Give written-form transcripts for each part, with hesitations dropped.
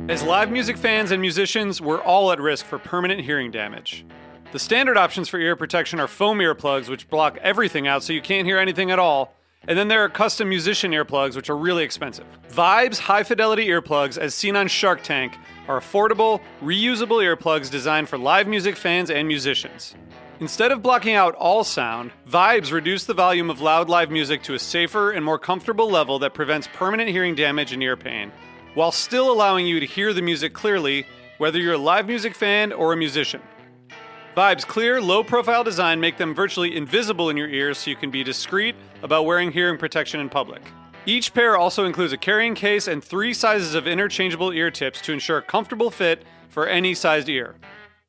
As live music fans and musicians, we're all at risk for permanent hearing damage. The standard options for ear protection are foam earplugs, which block everything out so you can't hear anything at all. And then there are custom musician earplugs, which are really expensive. Vibes high-fidelity earplugs, as seen on Shark Tank, are affordable, reusable earplugs designed for live music fans and musicians. Instead of blocking out all sound, Vibes reduce the volume of loud live music to a safer and more comfortable level that prevents permanent hearing damage and ear pain, while still allowing you to hear the music clearly, whether you're a live music fan or a musician. Vibes' clear, low-profile design make them virtually invisible in your ears so you can be discreet about wearing hearing protection in public. Each pair also includes a carrying case and 3 sizes of interchangeable ear tips to ensure a comfortable fit for any sized ear.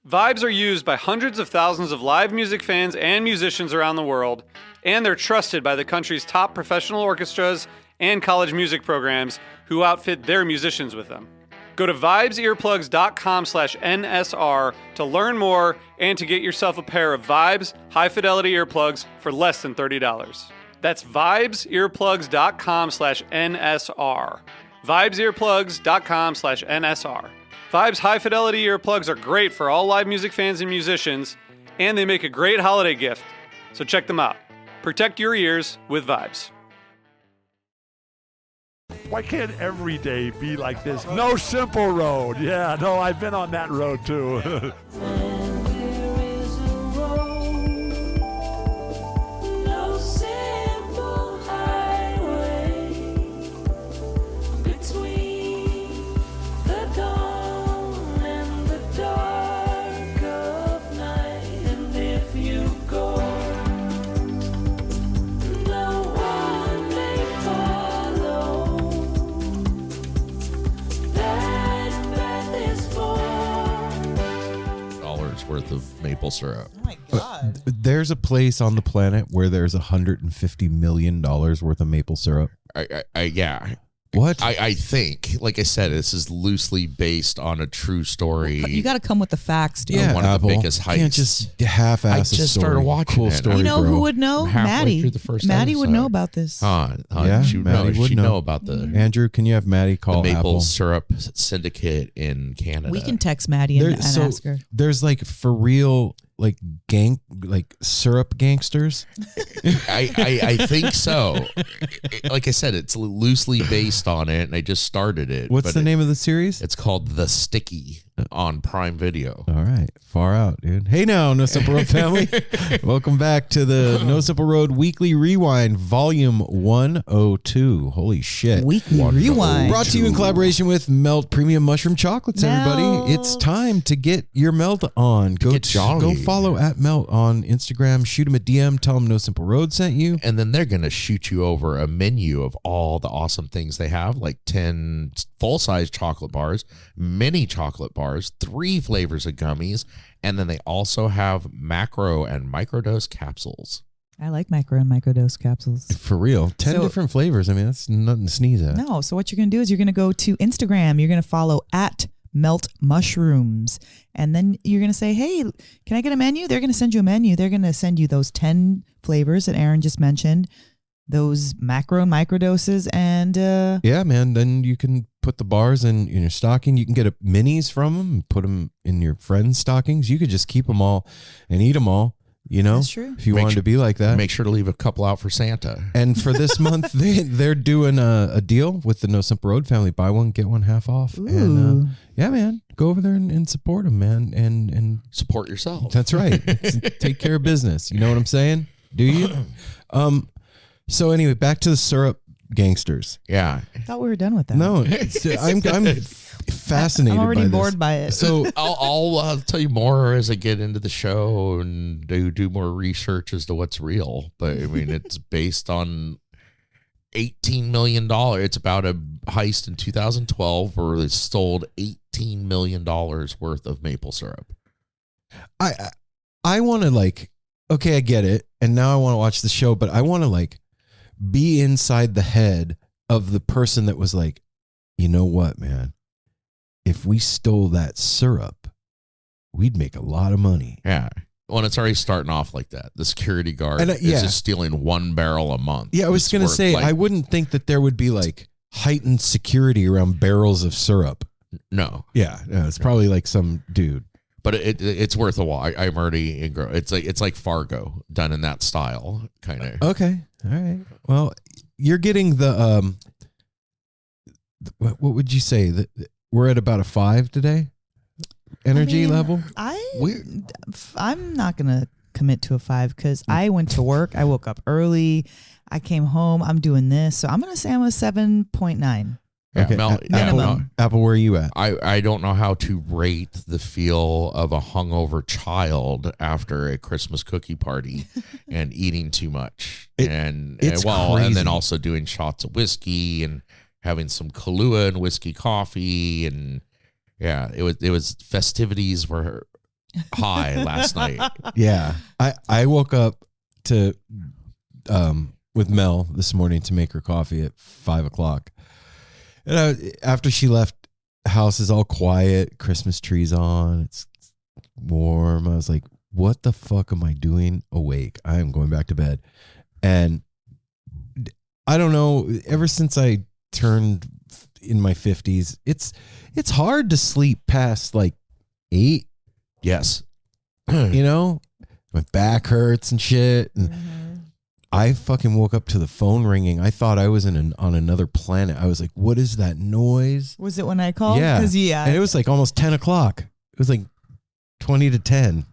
Vibes are used by hundreds of thousands of live music fans and musicians around the world, and they're trusted by the country's top professional orchestras and college music programs who outfit their musicians with them. Go to vibesearplugs.com/NSR to learn more and to get yourself a pair of Vibes high-fidelity earplugs for less than $30. That's vibesearplugs.com/NSR. vibesearplugs.com/NSR. Vibes high-fidelity earplugs are great for all live music fans and musicians, and they make a great holiday gift. So check them out. Protect your ears with Vibes. Why can't every day be like this? No simple road. Yeah, no, I've been on that road too. Worth of maple syrup. Oh my God. There's a place on the planet where there's $150 million worth of maple syrup. Yeah. What? I think, like I said, this is loosely based on a true story. You got to come with the facts, dude. Yeah, one of Apple. the biggest heights. You can't just half-ass I a just story. started watching cool it. story, You know bro. who would know? Halfway Maddie. through the first Maddie would episode. know about this. Yeah, Maddie would know about the Andrew, can you have Maddie call maple Apple? syrup syndicate in Canada. We can text Maddie and ask her. There's like for real syrup gangsters. I think so. Like I said, it's loosely based on it, and I just started it. What's the name of the series? It's called The Sticky on Prime Video. All right. Far out, dude. Hey now, No Simple Road family. Welcome back to the No Simple Road Weekly Rewind, Volume 102. Holy shit. Weekly Rewind. Brought to you in collaboration with Melt Premium Mushroom Chocolates, everybody. Melt. It's time to get your Melt on. Go follow at Melt on Instagram. Shoot them a DM. Tell them No Simple Road sent you. And then they're going to shoot you over a menu of all the awesome things they have, like 10 full-size chocolate bars, mini chocolate bars, 3 flavors of gummies, and then they also have macro and microdose capsules. I like micro and microdose capsules. For real. 10 different flavors. I mean, that's nothing to sneeze at. No. So what you're going to do is you're going to go to Instagram. You're going to follow at Melt Mushrooms. And then you're going to say, hey, can I get a menu? They're going to send you a menu. They're going to send you those 10 flavors that Aaron just mentioned, those macro and microdoses. And yeah, man, then you can put the bars in your stocking. You can get minis from them and put them in your friends' stockings. You could just keep them all and eat them all. You know, that's true. If you wanted to be like that, make sure to leave a couple out for Santa. And for this month, they're doing a deal with the No Simple Road family. Buy one, get one half off. Ooh. And yeah, man, go over there and support them, man. And support yourself. That's right. Take care of business. You know what I'm saying? Do you? So anyway, back to the syrup gangsters. Yeah. I thought we were done with that. No, I'm fascinated. I'm already by bored this. by it. So I'll tell you more as I get into the show and do more research as to what's real. But I mean, it's based on $18 million. It's about a heist in 2012 where they stole $18 million worth of maple syrup. I want to okay, I get it, and now I want to watch the show, but I want to be inside the head of the person that was like, you know what, man? If we stole that syrup, we'd make a lot of money. Yeah. Well, it's already starting off like that. The security guard is yeah. just stealing 1 barrel a month. Yeah, I was going to say, I wouldn't think that there would be heightened security around barrels of syrup. No, Yeah, no, it's probably like some dude. but it's worth a while. I'm already it's like Fargo done in that style, kind of. Okay, all right. Well, you're getting the what would you say that we're at about a 5 today? Energy level? I'm not gonna commit to a 5 because I went to work. I woke up early. I came home. I'm doing this, so I'm gonna say I'm a 7.9. Okay, minimum. Apple, where are you at? I don't know how to rate the feel of a hungover child after a Christmas cookie party and eating too much. It's and crazy. then also doing shots of whiskey and having some Kahlua and whiskey coffee, and yeah, it was festivities were high last night. Yeah, I woke up to with Mel this morning to make her coffee at 5:00, and after she left, house is all quiet, Christmas trees on, it's warm. I was like, "What the fuck am I doing awake? I am going back to bed." And I don't know. Ever since I turned in my 50s, it's hard to sleep past like 8. Yes. You know, my back hurts and shit, and I fucking woke up to the phone ringing. I thought I was on another planet. I was like, "What is that noise?" Was it when I called? Yeah, 'Cause, and it was like almost 10:00. It was like 20 to 10.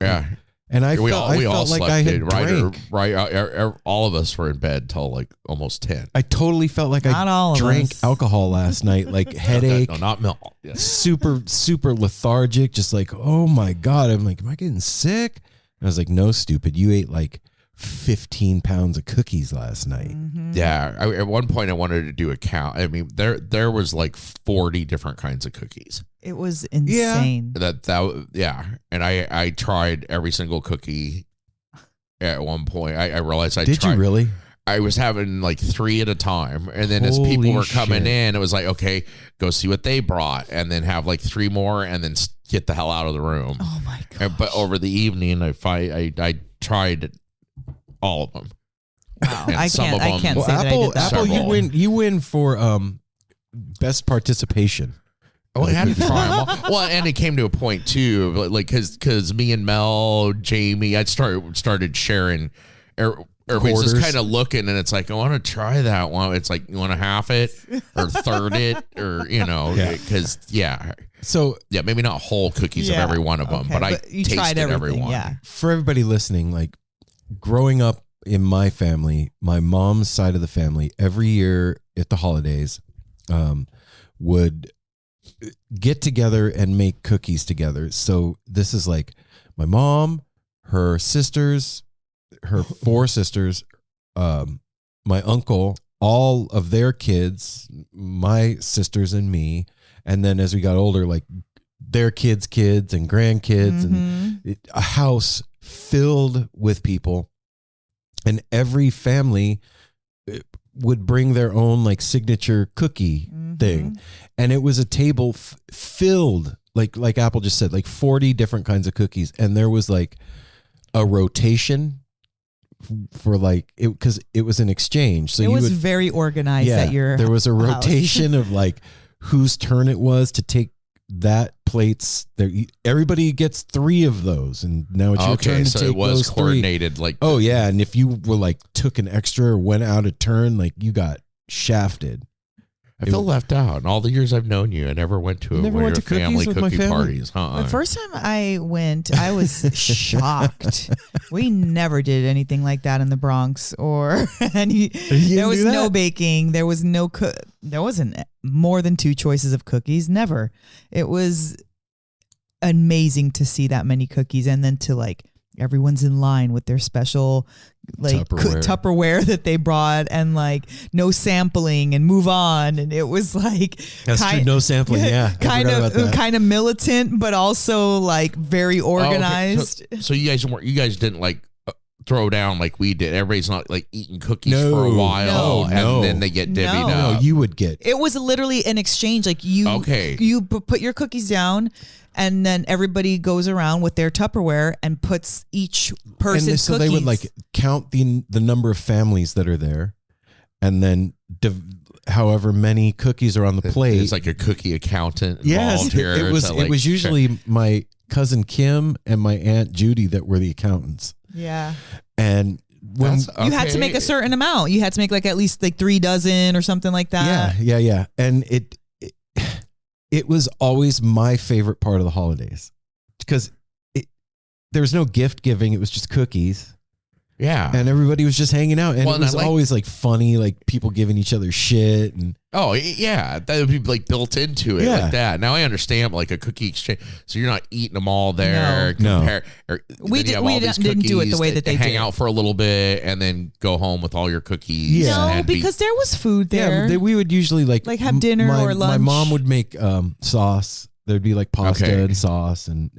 Yeah. And I we felt all like slept I had in, drank. all of us were in bed till like almost 10. I totally felt like Not all I of drank us. alcohol last night, like headache, No, not milk. Yes. super lethargic, just like, oh my God. I'm like, am I getting sick? And I was like, no, stupid. You ate like 15 pounds of cookies last night. Yeah. At one point I wanted to do a count. I mean, there was like 40 different kinds of cookies. It was insane. Yeah. And I tried every single cookie at one point. I realized Did you really? I was having like 3 at a time. And then as people Holy were coming shit. in, it was like, okay, go see what they brought and then have like 3 more and then get the hell out of the room. Oh my God. But over the evening, I tried all of them. Wow. And I some can't of them- say Well, that I did that. Apple, Several. you win for best participation. Oh, I had to try them all. Well, and it came to a point too, like because me and Mel, Jamie, I started sharing. Everybody's just Quarters. kind of looking, and it's like, I want to try that one. It's like, you want to half it or third it, or because So maybe not whole cookies of every one of them, Okay, but I you tried tasted every everything, one. yeah. for everybody listening, like growing up in my family, my mom's side of the family, every year at the holidays, would get together and make cookies together. So this is like my mom, her sisters, her 4 sisters, my uncle, all of their kids, my sisters and me. And then as we got older, like their kids' kids and grandkids, and a house filled with people. And every family would bring their own like signature cookie thing. And it was a table filled, like Apple just said, like 40 different kinds of cookies. And there was like a rotation for like it, because it was an exchange. So It you was would, very organized at your there was a house. rotation of like whose turn it was to take that plates there. Everybody gets 3 of those, and now it's your turn to so take it was those 3. coordinated. Like, Oh yeah, and if you were like took an extra or went out a turn, like you got shafted. I feel left out. In all the years I've known you, I never went to You never one went of to your family cookies with my cookie family? parties. The first time I went, I was shocked. We never did anything like that in the Bronx, or there was no baking. There was no there wasn't more than 2 choices of cookies. Never. It was amazing to see that many cookies, and then to like everyone's in line with their special like Tupperware that they brought, and like no sampling and move on, and it was like That's true, no sampling. Yeah, kind of militant, but also like very organized. So you guys didn't like throw down like we did. Everybody's not like eating cookies No, for a while, no. and then they get divvied No. up. you would get. It was literally an exchange. Like you put your cookies down, and then everybody goes around with their Tupperware and puts each person's so cookies. they would like count the number of families that are there, and then however many cookies are on the plate. There's like a cookie accountant yes, involved here. it was usually my cousin Kim and my aunt Judy that were the accountants. Yeah. And when you had to make a certain amount, you had to make like at least like 3 dozen or something like that. Yeah. And it was always my favorite part of the holidays because there was no gift giving. It was just cookies. Yeah. And everybody was just hanging out. And it was always like funny, like people giving each other shit. And oh, yeah. That would be like built into it like that. Now I understand like a cookie exchange. So you're not eating them all there. No. We didn't do it the way that they hang did. out for a little bit and then go home with all your cookies. Yeah. No, because there was food there. Yeah, we would usually like have dinner or lunch. My mom would make sauce. There'd be like pasta and sauce, and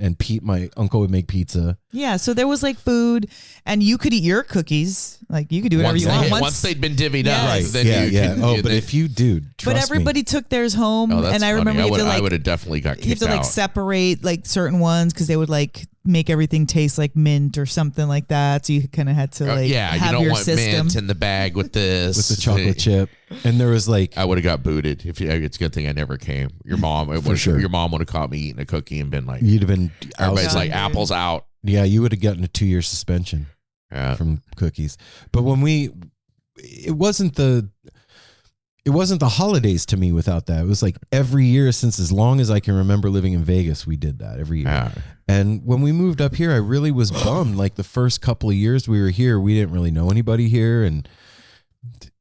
my uncle would make pizza. Yeah, so there was like food, and you could eat your cookies. Like you could do whatever you want. Once they'd been divvied up, right? Then but if you do, but everybody took theirs home, and I remember I would have definitely got kicked out. You have to like separate like certain ones because they would like make everything taste like mint or something like that. So you kind of had to like have you don't your want system. mint in the bag with this with the chocolate chip. And there was like I would have got booted if it's a good thing I never came. Your mom, for sure. Your mom would have caught me eating a cookie and been like, you'd have been. Everybody's like, apples out. Yeah, you would have gotten a 2-year suspension from cookies. But when it wasn't the holidays to me without that. It was like every year since as long as I can remember living in Vegas, we did that every year. Yeah. And when we moved up here, I really was bummed. Like the first couple of years we were here, we didn't really know anybody here, and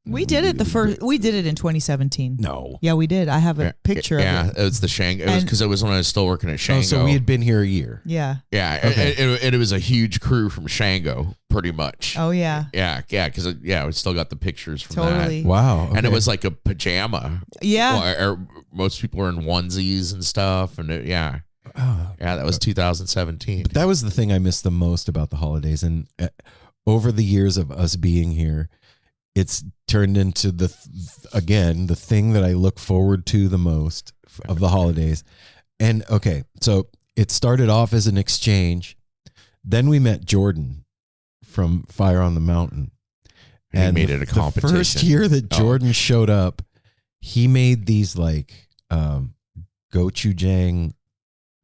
we did it we did it in 2017. No. Yeah, we did. I have a picture of it. Yeah, it was the Shango. It was because it was when I was still working at Shango. Oh, so we had been here a year. Yeah. Yeah, it was a huge crew from Shango, pretty much. Oh, yeah. Yeah, because we still got the pictures from Totally. that. Wow. Okay. And it was like a pajama. Yeah. Or most people were in onesies and stuff. And that was 2017. But that was the thing I missed the most about the holidays. And over the years of us being here, it's turned into the thing that I look forward to the most of the holidays. And okay, so it started off as an exchange. Then we met Jordan from Fire on the Mountain. And he made it a competition. The first year that Jordan showed up, he made these like gochujang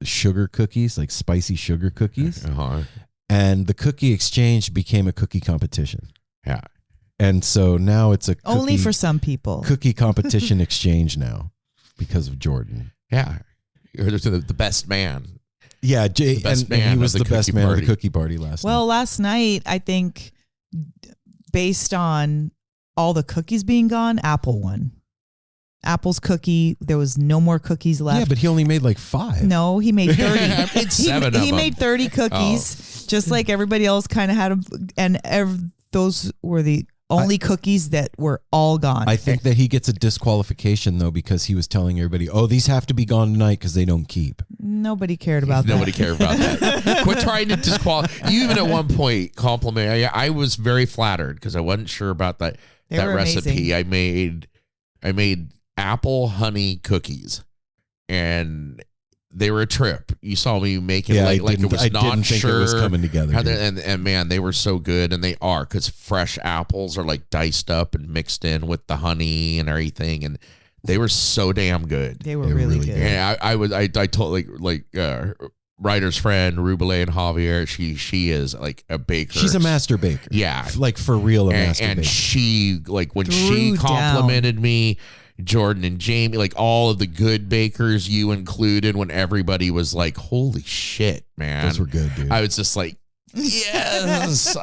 sugar cookies, like spicy sugar cookies. Uh-huh. And the cookie exchange became a cookie competition. Yeah. And so now it's only for some people cookie competition exchange now because of Jordan. Yeah. You're the best man. Yeah. And he was the best man at the cookie party last night. Well, last night, I think based on all the cookies being gone, Apple won. Apple's cookie, there was no more cookies left. Yeah, but he only made like 5. No, he made 30. I made 7 of them. He made 30 cookies, just like everybody else kind of had. Those were the only cookies that were all gone. I think that he gets a disqualification, though, because he was telling everybody, these have to be gone tonight because they don't keep. Nobody cared about that. Nobody cared about that. Quit trying to disqualify. You even at one point complimented. I was very flattered because I wasn't sure about that recipe. Amazing. I made apple honey cookies, and they were a trip. You saw me making like it was not didn't think sure it was coming together. And man, they were so good, and they are because fresh apples are like diced up and mixed in with the honey and everything, and they were so damn good. They were really good. And I told writer's friend Rubele and Javier. She is like a baker. She's a master baker. Yeah, like for real, master baker. And she when she complimented me. Jordan and Jamie, like all of the good bakers, you included, when everybody was like, holy shit, man. Those were good, dude. I was just like, yes.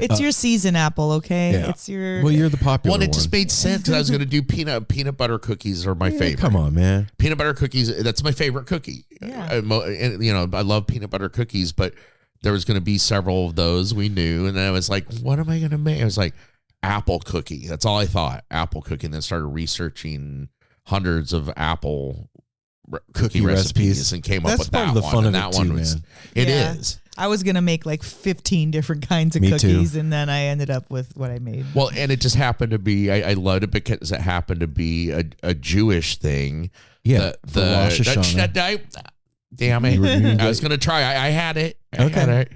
It's your season, Apple, okay? Yeah. It's your... Well, you're the popular one. Well, it just made sense because I was going to do peanut butter cookies are my favorite. Come on, man. Peanut butter cookies, that's my favorite cookie. Yeah. I love peanut butter cookies, but there was going to be several of those we knew. And then I was like, what am I going to make? I was like, apple cookie. That's all I thought. Apple cookie. And then started researching hundreds of apple cookie recipes and came up with that one. That's part of the fun of it too, man. It is. I was going to make like 15 different kinds of cookies, and then I ended up with what I made. Well, and it just happened to be, I loved it because it happened to be a Jewish thing. Yeah. For Rosh Hashanah. Damn it. I was going to try. I had it. I had it.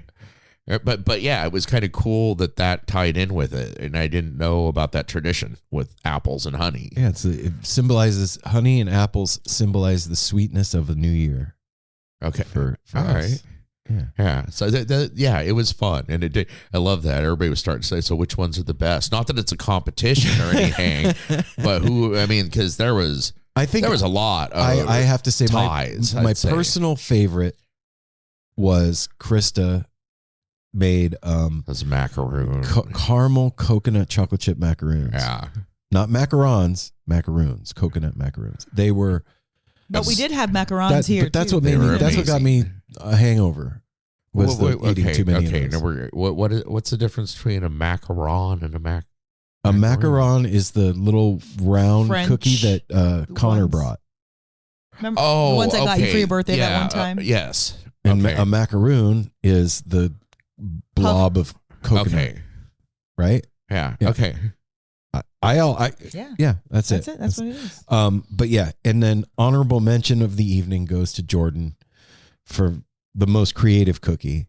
But yeah, it was kind of cool that tied in with it, and I didn't know about that tradition with apples and honey. Yeah, it symbolizes honey and apples symbolize the sweetness of a new year. Okay, for all us. right. Yeah. So yeah, it was fun, and it did. I love that everybody was starting to say, "So which ones are the best?" Not that it's a competition or anything, but who? I mean, because there was a lot. Of I have to say ties, my personal favorite was Krista made those macaroon, caramel coconut chocolate chip macaroons. Yeah, not macarons, coconut macaroons. They were. But we did have macarons here. But that's too. what made me. That's what got me a hangover. Was eating too many of those. What's the difference between a macaron and a macaron? A macaron is the little round French cookie that Connor ones. brought. Remember the ones I got you for your birthday that one time? Yes. And a macaroon is the blob of coconut. Okay. Right? Yeah. Yeah. Okay. Yeah, that's it. That's what it is. But yeah, and then honorable mention of the evening goes to Jordan for the most creative cookie,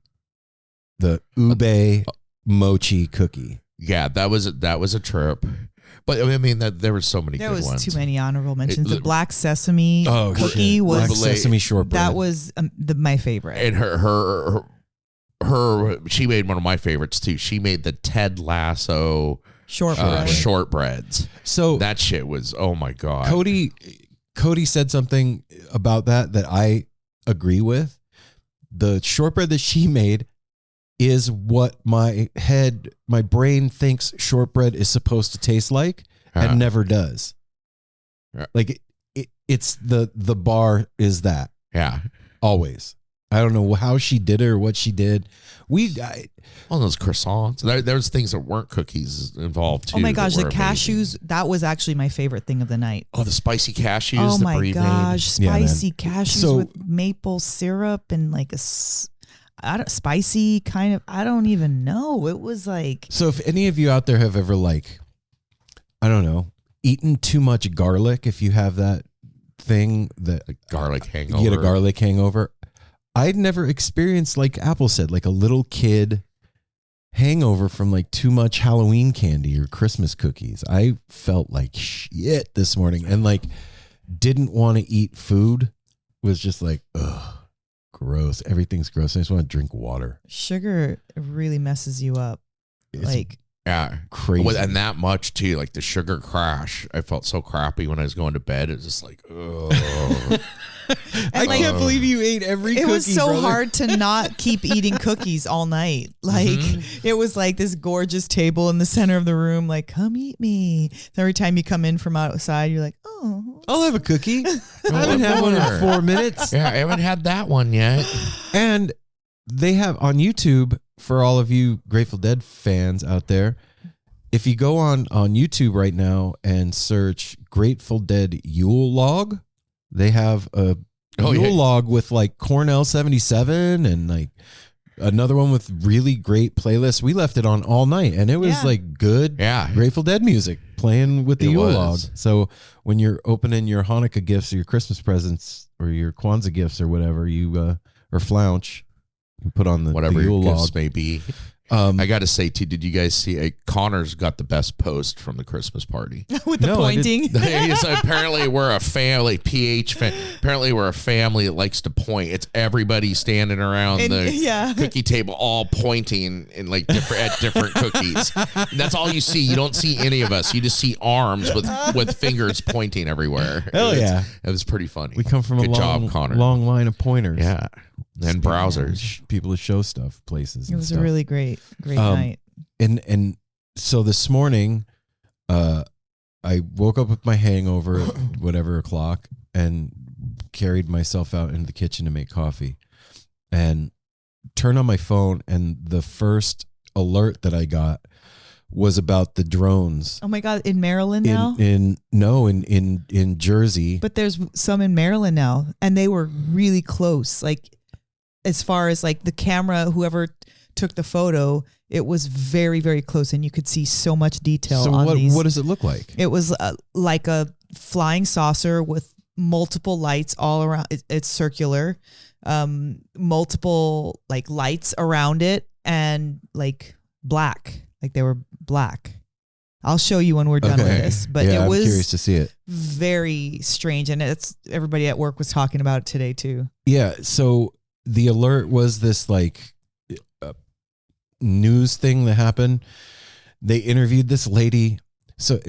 the ube mochi cookie. Yeah, that was a trip. But I mean, there were so many There good was ones. too many honorable mentions. The black sesame cookie shit. was Black sesame shortbread. that was my favorite. And she made one of my favorites too. She made the Ted Lasso shortbreads. So that shit was, oh my God. Cody said something about that I agree with. The shortbread that she made is what my brain thinks shortbread is supposed to taste like and never does. Yeah. Like it's the bar is that. Yeah. Always. I don't know how she did it or what she did. All those croissants. There was things that weren't cookies involved too. Oh my gosh, the amazing. cashews, that was actually my favorite thing of the night. Oh, the spicy cashews. Oh the my Brie gosh, made. spicy cashews with maple syrup and like spicy kind of, I don't even know. It was like. So if any of you out there have ever I don't know, eaten too much garlic, if you have that thing that a garlic hangover. You get a garlic hangover. I'd never experienced, like Apple said, like a little kid hangover from like too much Halloween candy or Christmas cookies. I felt like shit this morning and like didn't want to eat food. Was just like, ugh, gross. Everything's gross. I just want to drink water. Sugar really messes you up. Yeah, crazy. And that much too, like the sugar crash. I felt so crappy when I was going to bed. It was just like, oh. I can't believe you ate every cookie. It was so brother. hard to not keep eating cookies all night. Like it was like this gorgeous table in the center of the room. Like, come eat me. So every time you come in from outside, you're like, oh, I'll have a cookie. I haven't had one in 4 minutes. Yeah, I haven't had that one yet. And they have on YouTube, for all of you Grateful Dead fans out there, if you go on YouTube right now and search Grateful Dead Yule log, they have a Yule log with like Cornell 77 and like another one with really great playlists. We left it on all night and it was like good Grateful Dead music playing with the Yule log. So when you're opening your Hanukkah gifts or your Christmas presents or your Kwanzaa gifts or whatever, you or flounce, you put on the whatever Yule your log. gifts may be. I got to say, too, did you guys see? Connor's got the best post from the Christmas party. with the pointing. Apparently, we're a family, apparently, we're a family that likes to point. It's everybody standing around the cookie table, all pointing in like at different cookies. And that's all you see. You don't see any of us. You just see arms with fingers pointing everywhere. Hell yeah. It was pretty funny. We come from Good a job, Connor. long line of pointers. Yeah. And browsers. People to show stuff, places. It and was stuff. a really great night. And so this morning, I woke up with my hangover at whatever o'clock and carried myself out into the kitchen to make coffee and turned on my phone. And the first alert that I got was about the drones. Oh my God! In Maryland now? In Jersey. But there's some in Maryland now, and they were really close. Like as far as like the camera, whoever took the photo, it was very, very close, and you could see so much detail. So what does it look like? It was like a flying saucer with multiple lights all around. It's circular, multiple like lights around it. and like black, like they were black. I'll show you when we're done with this, but yeah, it was I'm curious to see it. very strange, and it's everybody at work was talking about it today too. Yeah, so the alert was this like news thing that happened. They interviewed this lady. So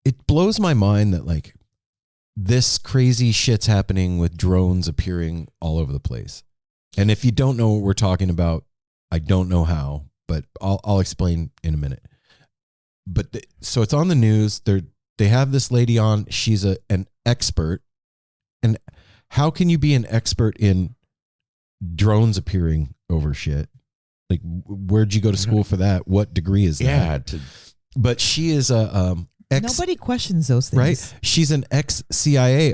it blows my mind that like this crazy shit's happening with drones appearing all over the place. And if you don't know what we're talking about, I don't know how, but I'll explain in a minute. But so it's on the news. They have this lady on. She's an expert. And how can you be an expert in drones appearing over shit? Like, where'd you go to school for that? What degree is that? Yeah. But she is a Nobody questions those things, right? She's an ex-CIA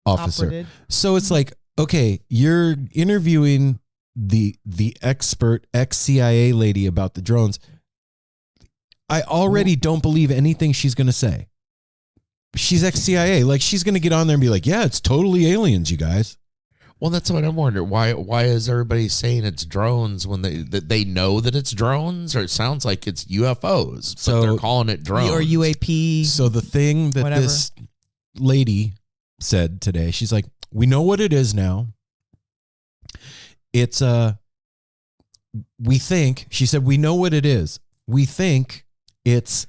officer. Operated. So it's like, okay, you're interviewing the expert ex-CIA lady about the drones. I already don't believe anything she's going to say. She's ex-CIA. Like, she's going to get on there and be like, yeah, it's totally aliens, you guys. Well, that's what I'm wondering. Why is everybody saying it's drones when they know that it's drones? Or it sounds like it's UFOs, but So- they're calling it drones. or UAP. So the thing that Whatever. this lady said today, she's like, we know what it is now. It's we think, she said, we know what it is. We think it's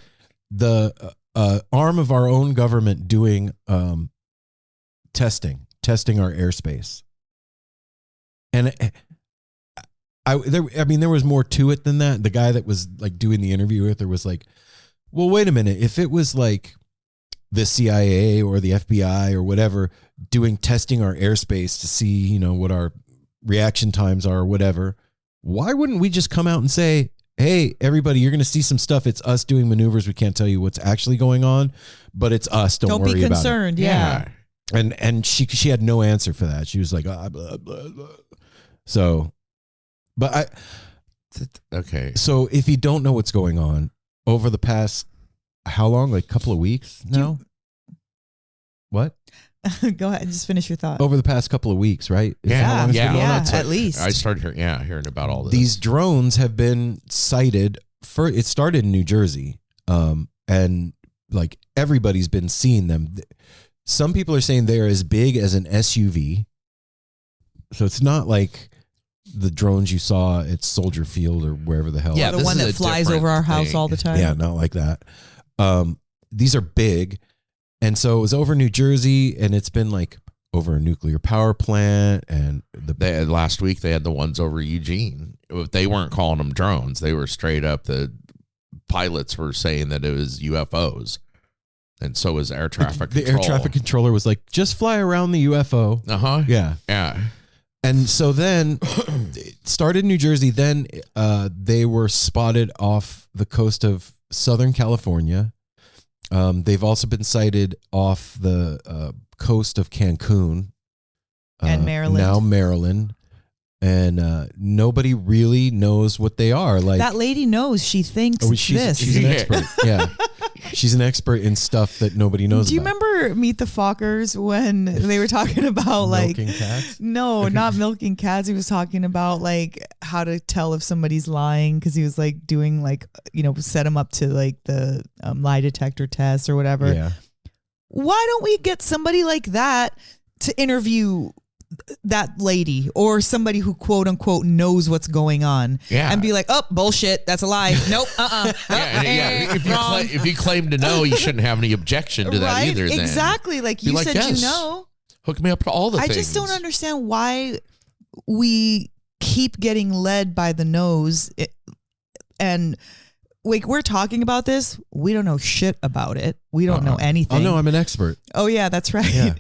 the arm of our own government doing testing our airspace. And there was more to it than that. The guy that was like doing the interview with her was like, well, wait a minute. If it was like the CIA or the FBI or whatever doing testing our airspace to see, you know, what our reaction times are or whatever, why wouldn't we just come out and say, hey, everybody, you're going to see some stuff. It's us doing maneuvers. We can't tell you what's actually going on, but it's us. Don't worry be about it. concerned. Yeah. And she had no answer for that. She was like, blah, blah, blah. So, but Okay. so if you don't know what's going on over the past, how long? Like a couple of weeks now? What? Go ahead and just finish your thought. Over the past couple of weeks, right? Is that how long it's been going on? Yeah, That's what- at least. I started hearing about all this. These drones have been sighted it started in New Jersey. And like everybody's been seeing them. Some people are saying they're as big as an SUV. So it's not like the drones you saw at Soldier Field or wherever the hell. Yeah, the this one is that a flies different over our house thing. all the time. Yeah, not like that. These are big. And so it was over New Jersey, and it's been like over a nuclear power plant. And Last week they had the ones over Eugene. They weren't calling them drones. They were straight up, the pilots were saying that it was UFOs. And so was air traffic the control. air traffic controller was like, just fly around the UFO. Uh-huh. Yeah. Yeah. And so then it started in New Jersey. Then they were spotted off the coast of Southern California. They've also been sighted off the coast of Cancun. And Maryland. Now Maryland. And nobody really knows what they are. Like That lady knows. She thinks it's this. she's an expert. Yeah. She's an expert in stuff that nobody knows Do you about. remember Meet the Fockers when they were talking about like Milking cats? no, not milking cats. He was talking about like how to tell if somebody's lying because he was like doing like, you know, set them up to like the lie detector test or whatever. Yeah. Why don't we get somebody like that to interview that lady or somebody who quote unquote knows what's going on and be like, oh, bullshit, that's a lie. Nope. Yeah. If you claim to know, you shouldn't have any objection to that right? either. Then. Exactly. Like Be you like, said, yes. you know. Hook me up to all the I things. just don't understand why we keep getting led by the nose. And like we're talking about this, we don't know shit about it. We don't know anything. Oh, no, I'm an expert. Oh, yeah, that's right. Yeah.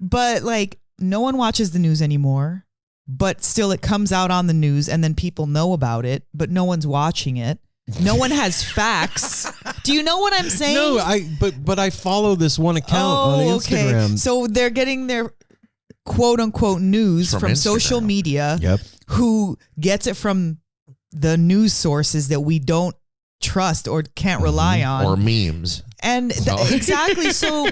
But like no one watches the news anymore, but still it comes out on the news and then people know about it, but no one's watching it. No one has facts. Do you know what I'm saying? No, but I follow this one account on Instagram. Okay. So they're getting their quote unquote news from social Instagram. media. Yep. Who gets it from the news sources that we don't trust or can't rely on. Or memes. And exactly. So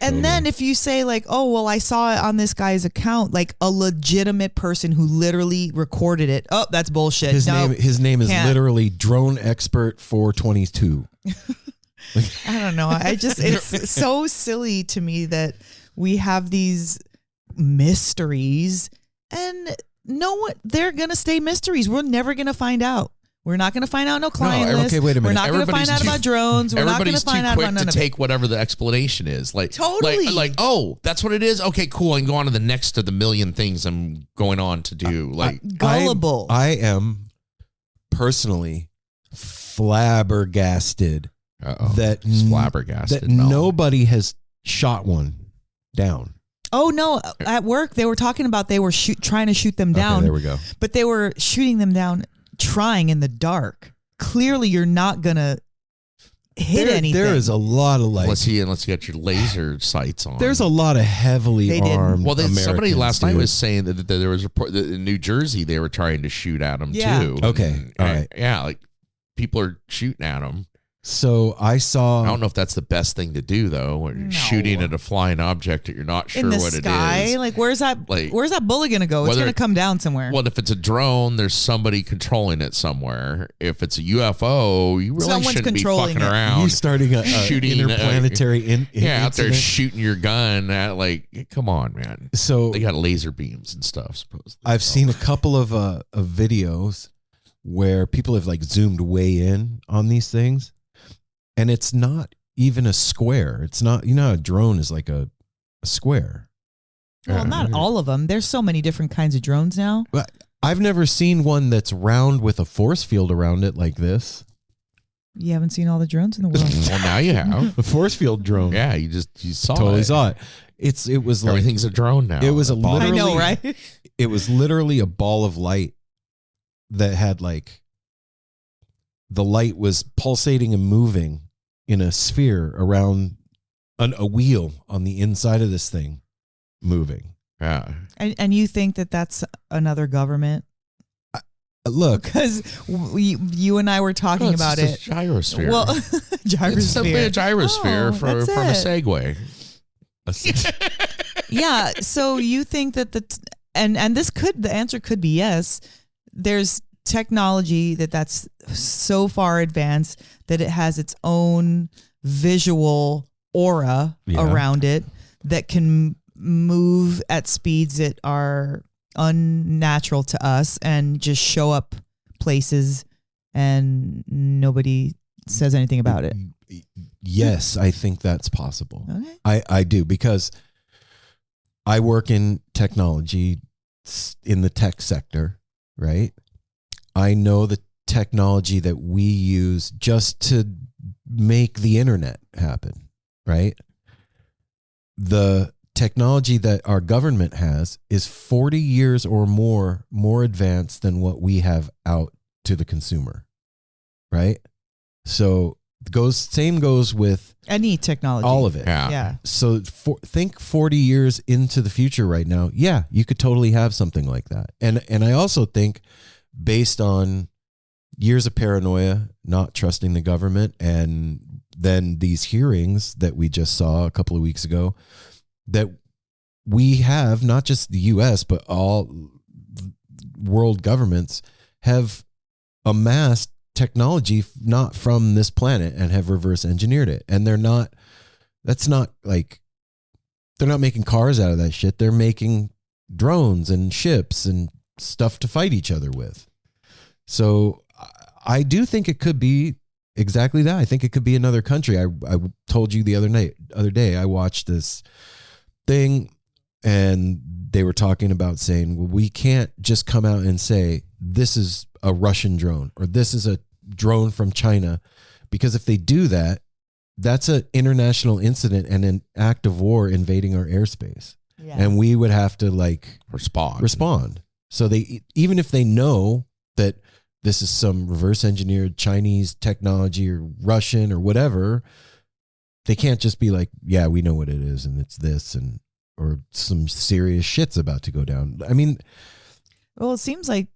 And then if you say like, oh, well, I saw it on this guy's account, like a legitimate person who literally recorded it. Oh, that's bullshit. His name is literally Drone Expert 422. I don't know. It's so silly to me that we have these mysteries and they're going to stay mysteries. We're never going to find out. We're not going to find out no client list. Okay, wait a minute. We're not going to find out about drones. We're not going to find out about none of it. Everybody's too quick to take whatever the explanation is. Like, totally. Like, oh, that's what it is? Okay, cool. I can go on to the next of the million things I'm going on to do. Gullible. I am personally flabbergasted that nobody has shot one down. Oh, no. At work, they were talking about they were trying to shoot them down. Okay, there we go. But they were shooting them down trying in the dark. Clearly, you're not going to hit anything. There is a lot of unless you got your laser sights on. There's a lot of heavily armed Americans. Somebody last night was saying that there was a report that in New Jersey they were trying to shoot at them too. Okay, all right. Yeah, like people are shooting at them. So I don't know if that's the best thing to do though. When you're shooting at a flying object that you're not sure what sky? it is. Like where's that bullet gonna go? It's gonna come down somewhere. Well, if it's a drone, there's somebody controlling it somewhere. If it's a UFO, you really shouldn't be fucking around. You starting a shooting interplanetary out there shooting your gun at come on, man. So they got laser beams and stuff. Supposedly, I've seen a couple of videos where people have zoomed way in on these things. And it's not even a square. It's not, a drone is like a square. Well, not all of them. There's so many different kinds of drones now. But I've never seen one that's round with a force field around it like this. You haven't seen all the drones in the world. Well, now you have. A force field drone. Yeah, you saw totally saw it. It was like everything's a drone now. It was I know, right? It was literally a ball of light that had the light was pulsating and moving in a sphere around a wheel on the inside of this thing moving. Yeah. And you think that that's another government? Look. Because you and I were talking about it. It's a gyrosphere. Well, gyrosphere. It's simply a gyrosphere from a Segway. Yeah. So you think that and the answer could be yes. There's technology that's so far advanced that it has its own visual aura around it that can move at speeds that are unnatural to us and just show up places and nobody says anything about it. Yes, I think that's possible. Okay. I do, because I work in technology, in the tech sector, right? I know the technology that we use just to make the internet happen, right? The technology that our government has is 40 years or more advanced than what we have out to the consumer, right? So same goes with any technology, all of it. Yeah. So think 40 years into the future right now. Yeah, you could totally have something like that. And I also think, based on years of paranoia, not trusting the government, and then these hearings that we just saw a couple of weeks ago, that we have, not just the US, but all world governments have amassed technology not from this planet and have reverse engineered it. And they're not making cars out of that shit. They're making drones and ships and stuff to fight each other with. So I do think it could be exactly that. I think it could be another country. I told you the other day I watched this thing and they were talking about saying, well, we can't just come out and say this is a Russian drone or this is a drone from China, because if they do that, that's an international incident and an act of war invading our airspace. Yeah. And we would have to respond. So even if they know that this is some reverse engineered Chinese technology or Russian or whatever, they can't just be like, yeah, we know what it is and it's this, or some serious shit's about to go down. I mean, well, it seems like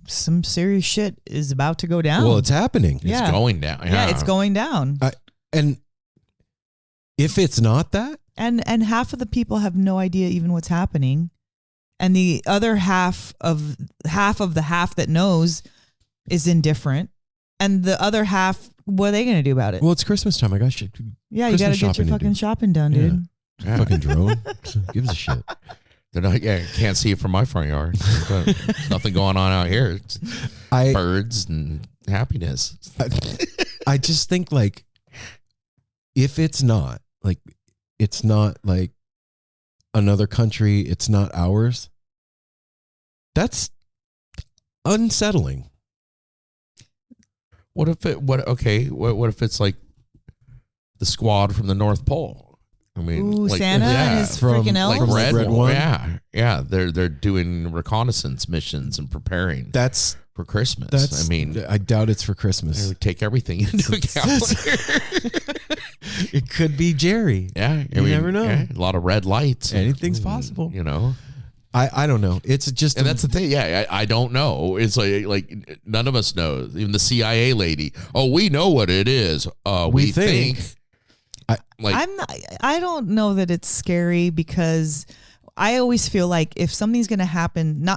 some serious shit is about to go down. Well, it's happening. It's going down. Yeah, it's going down. And if it's not that, And half of the people have no idea even what's happening. And the other half of the half that knows is indifferent. And the other half, what are they going to do about it? Well, it's Christmas time. I got shit. Yeah, you got to get your fucking shopping done, dude. Yeah. Fucking drone. Gives a shit. They're not, can't see it from my front yard. There's nothing going on out here. It's birds and happiness. I just think like, if it's not like another country, it's not ours. That's unsettling. What if it's like the squad from the North Pole? I mean, Ooh, like, Santa and his freaking elves? Like Red One? Yeah. They're doing reconnaissance missions and preparing for Christmas. I mean, I doubt it's for Christmas. they take everything into account. It could be Jerry. Yeah, You never know. Yeah, a lot of red lights. Anything's possible. You know. I don't know. It's just, And that's the thing. Yeah, I don't know. It's like none of us know. Even the CIA lady. Oh, we know what it is. We think. I don't know that it's scary because I always feel like if something's going to happen,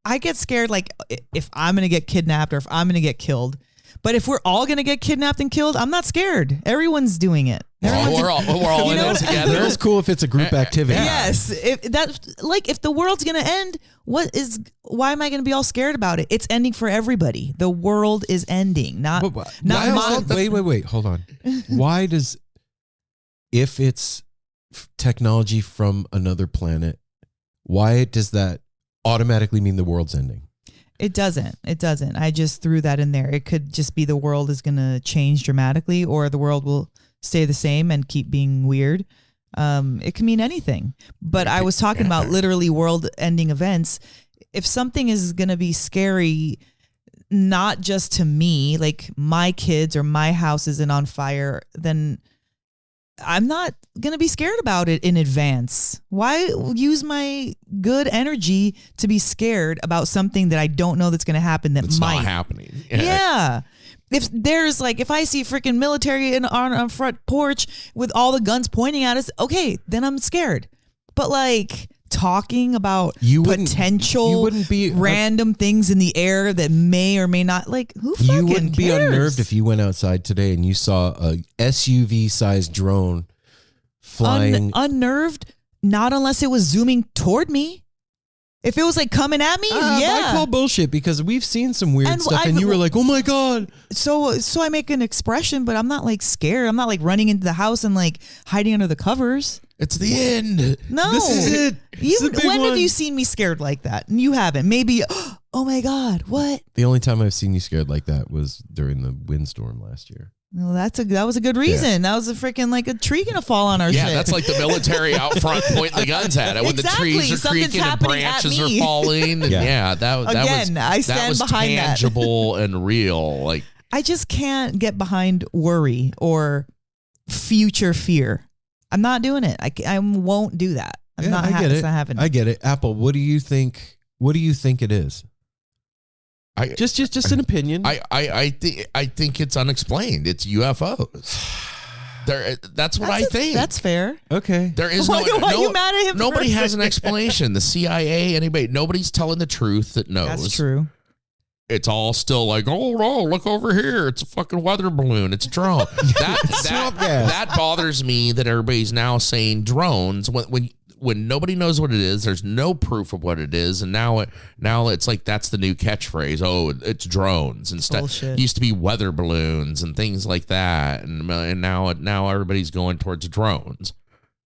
I get scared like if I'm going to get kidnapped or if I'm going to get killed. But if we're all going to get kidnapped and killed, I'm not scared. Everyone's doing it. We're all in it together. That's cool if it's a group activity. Yes. If the world's going to end, why am I going to be all scared about it? It's ending for everybody. The world is ending, Wait, hold on. Why does, if it's technology from another planet, why does that automatically mean the world's ending? It doesn't. I just threw that in there. It could just be the world is going to change dramatically or the world will stay the same and keep being weird. It can mean anything. But I was talking about literally world-ending events. If something is going to be scary, not just to me, like my kids or my house isn't on fire, then I'm not going to be scared about it in advance. Why use my good energy to be scared about something that I don't know that's going to happen that It's might. not happening. Yeah. If I see freaking military on front porch with all the guns pointing at us, okay, then I'm scared. But like talking about potential random things in the air that may or may not, like who fucking You wouldn't be cares? unnerved if you went outside today and you saw a SUV-sized drone flying. Unnerved? Not unless it was zooming toward me. If it was like coming at me, I call bullshit because we've seen some weird stuff and you were like, oh my God. So I make an expression, but I'm not like scared. I'm not like running into the house and like hiding under the covers. It's the end. No. This is it. When have you seen me scared like that? And you haven't. Maybe, oh my God, what? The only time I've seen you scared like that was during the windstorm last year. Well, that was a good reason. Yeah. That was a freaking like a tree gonna fall on our shit. Yeah, that's like the military out front pointing the guns at it when exactly. the trees are creaking and branches are falling. And I stand behind tangible and real. Like I just can't get behind worry or future fear. I'm not doing it. I won't do that. I'm not having it. I get it. Apple, what do you think? What do you think it is? Just an opinion. I think it's unexplained. It's UFOs. That's what I think. That's fair. Okay. There is why are you mad at him? Nobody has an explanation. The CIA, anybody, nobody's telling the truth that knows. That's true. It's all still like, oh no, look over here. It's a fucking weather balloon. It's a drone. That bothers me that everybody's now saying drones when nobody knows what it is. There's no proof of what it is, and now it's like that's the new catchphrase. Oh, it's drones instead. It used to be weather balloons and things like that, and now everybody's going towards drones.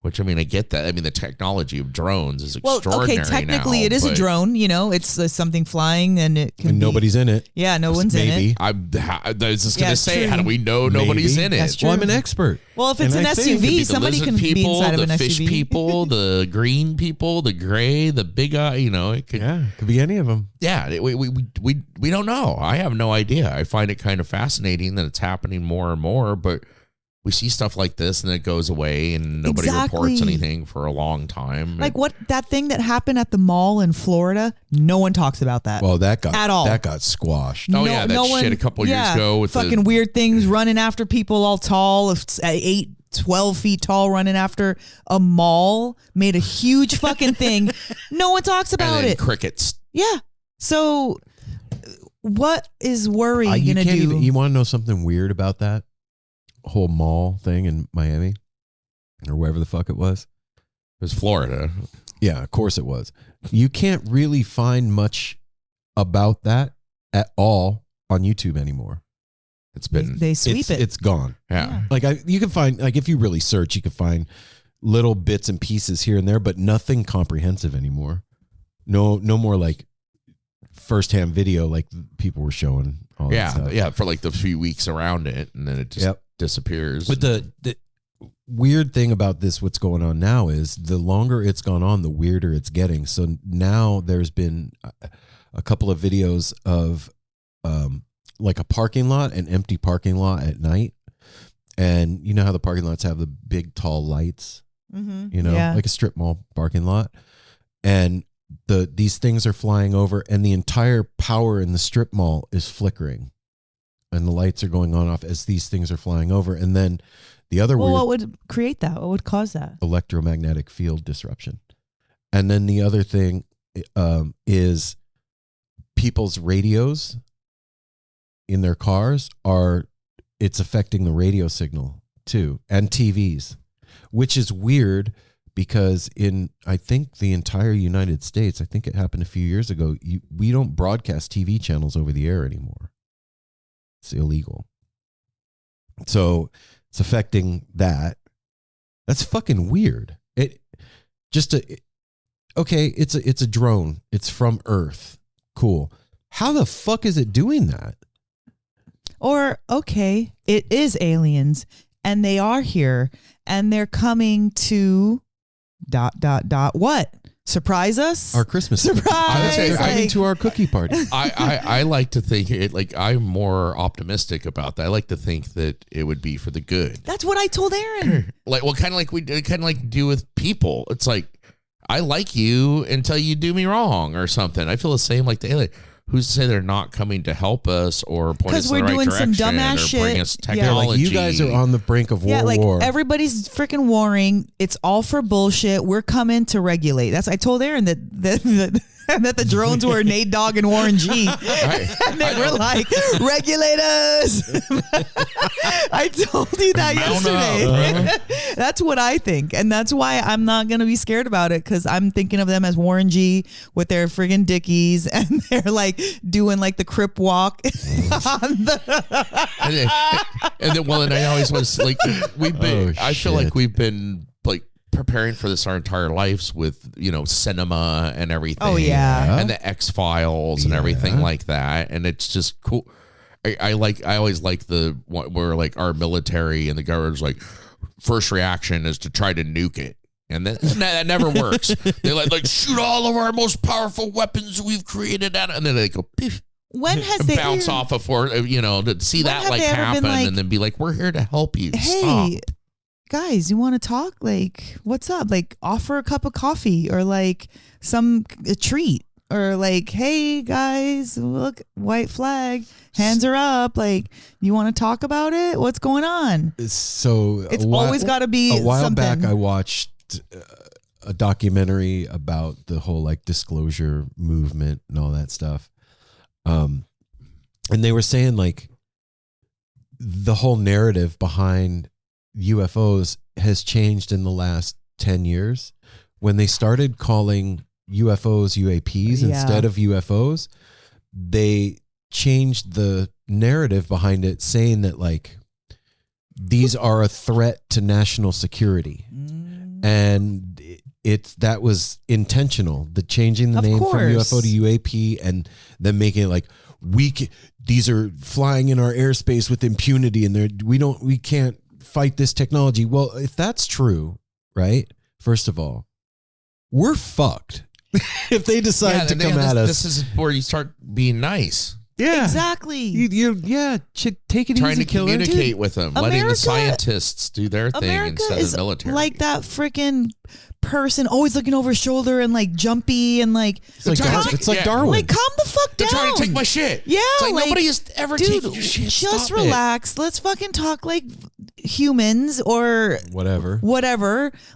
Which, I mean, I get that. I mean, the technology of drones is extraordinary. Well, okay, technically it is a drone. You know, it's something flying and it can nobody's in it. Yeah, no one's in it. I was just going to say, how do we know nobody's in it? That's true. Well, I'm an expert. Well, if it's an SUV, somebody can be inside of an SUV. The fish people, the green people, the gray, the big eye, you know. It could be any of them. Yeah, we don't know. I have no idea. I find it kind of fascinating that it's happening more and more, but we see stuff like this and it goes away and nobody reports anything for a long time. Like that thing that happened at the mall in Florida, no one talks about that. Well, that got squashed. Oh, shit a couple years ago with fucking weird things running after people all tall, 8 12 feet tall running after a mall, made a huge fucking thing. No one talks about and then it. Crickets. Yeah. So what is worry You going to can't do? even, you want to know something weird about that whole mall thing in Miami or wherever the fuck it was? It was Florida. Yeah, of course it was. You can't really find much about that at all on YouTube anymore. It's been They sweep it. It's gone. yeah. Like you can find, like if you really search, you can find little bits and pieces here and there, but nothing comprehensive anymore. No more like firsthand video like people were showing. All that stuff. Yeah, for like the few weeks around it, and then it just disappears. But the weird thing about this, what's going on now, is the longer it's gone on, the weirder it's getting. So now there's been a couple of videos of like a parking lot, an empty parking lot at night. And you know how the parking lots have the big tall lights, you know, like a strip mall parking lot. And these things are flying over, and the entire power in the strip mall is flickering, and the lights are going on off as these things are flying over. And then the other weird, what would create that? What would cause that? electromagnetic field disruption. And then the other thing is people's radios in their cars it's affecting the radio signal too, and TVs, which is weird. Because in, I think, the entire United States, I think it happened a few years ago, we don't broadcast TV channels over the air anymore. It's illegal. So it's affecting that. That's fucking weird. It's a drone. It's from Earth. Cool. How the fuck is it doing that? Or, okay, it is aliens, and they are here, and they're coming to... What? Surprise us? Our Christmas Surprise! I would say, They're coming to our cookie party. I like to think it, like, I'm more optimistic about that. I like to think that it would be for the good. That's what I told Aaron. Like, well, kind of like do with people. It's like, I like you until you do me wrong or something. I feel the same like the alien. Who's to say they're not coming to help us or point us in the right direction? Because we're doing some dumbass or bring shit. us Yeah. technology? Like, you guys are on the brink of Yeah, like war. everybody's freaking warring. It's all for bullshit. We're coming to regulate. I told Aaron that the drones were Nate Dogg and Warren G. Right. And they were like, regulate us. I told you that yesterday. That's what I think. And that's why I'm not going to be scared about it, because I'm thinking of them as Warren G with their friggin' dickies, and they're like doing like the Crip walk. On the and I always was like, I feel like shit. we've been like preparing for this our entire lives with, cinema and everything. Oh, yeah. And the X-Files and everything like that. And it's just cool. I always like where like our military and the government's like, first reaction is to try to nuke it. And then that never works. They like shoot all of our most powerful weapons we've created and then they go, Piff, when has and they bounce off to see that have like they ever happen been like, and then be like, we're here to help you. hey, Stop. guys, you want to talk? Like, what's up? Like, offer a cup of coffee or like a treat, or like, hey guys, look, white flag, hands are up. Like, you want to talk about it? What's going on? So It's always got to be a while something. back. I watched a documentary about the whole like disclosure movement and all that stuff. And they were saying like the whole narrative behind UFOs has changed in the last 10 years. When they started calling UFOs UAPs instead of UFOs, they changed the narrative behind it, saying that like these are a threat to national security. And that was intentional, the changing the Of name course. from UFO to UAP, and then making it like these are flying in our airspace with impunity, and we can't fight this technology. Well, if that's true, right? First of all, we're fucked if they decide to come at us. This is where you start being nice. Yeah, Exactly. Take it Trying easy, to killer. communicate Dude, with them, letting the America- scientists do their thing America instead of is the military. like that freaking person always looking over his shoulder and like jumpy and like, It's like, trying to it's like yeah. Darwin. like calm the fuck They're down. trying to take my shit. Yeah, It's like like, nobody has ever dude, taken your shit. just Stop it. relax. Let's fucking talk like humans or whatever.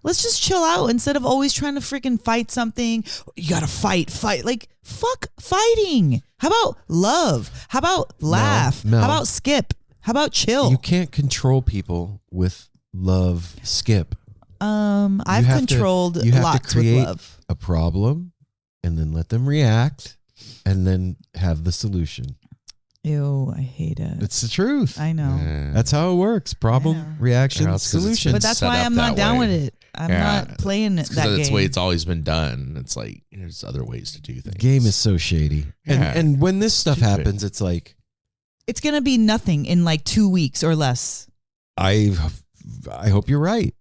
Let's just chill out instead of always trying to freaking fight something. You gotta fight. Like, fuck fighting. How about love? How about laugh? Mel. How about skip? How about chill? You can't control people with love, skip. I've controlled you have lots to create with love. a problem and then let them react and then have the solution. Ew, I hate it. It's the truth. I know. That's how it works. Problem, reaction, Or else 'cause it's solution. been But that's set why up I'm not that down way. with it. I'm not playing it that That's game. the way it's always been done. It's like there's other ways to do things. Game is so shady. Yeah. And when this stuff Stupid. happens, it's like, It's going to be nothing in like 2 weeks or less. I hope you're right.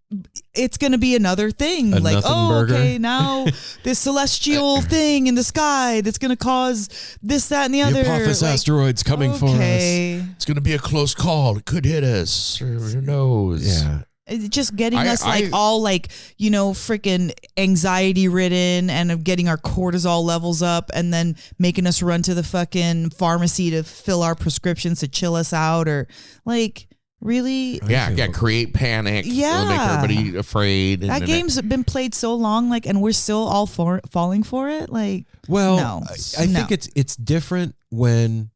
It's going to be another thing. A Like, nothing oh, burger. okay, now this celestial thing in the sky that's going to cause this, that, and the other. The Apophis Like, asteroid's coming for us. It's going to be a close call. It could hit us. Or who knows? Yeah. It's just getting I- us like all like, freaking anxiety ridden and getting our cortisol levels up and then making us run to the fucking pharmacy to fill our prescriptions to chill us out or like really. Yeah. Create panic. Yeah. Make everybody afraid. That game's been played so long, like, and we're still all falling for it. Like, Well, no, I think it's different when,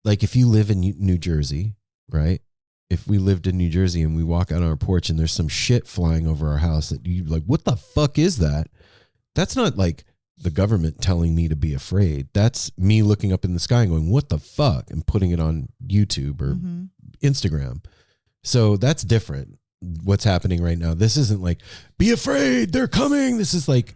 like, if you live in New Jersey, right? If we lived in New Jersey and we walk out on our porch and there's some shit flying over our house that you like, what the fuck is that? That's not like the government telling me to be afraid. That's me looking up in the sky and going, what the fuck? And putting it on YouTube or Instagram. So that's different. What's happening right now. This isn't like, be afraid, they're coming. This is like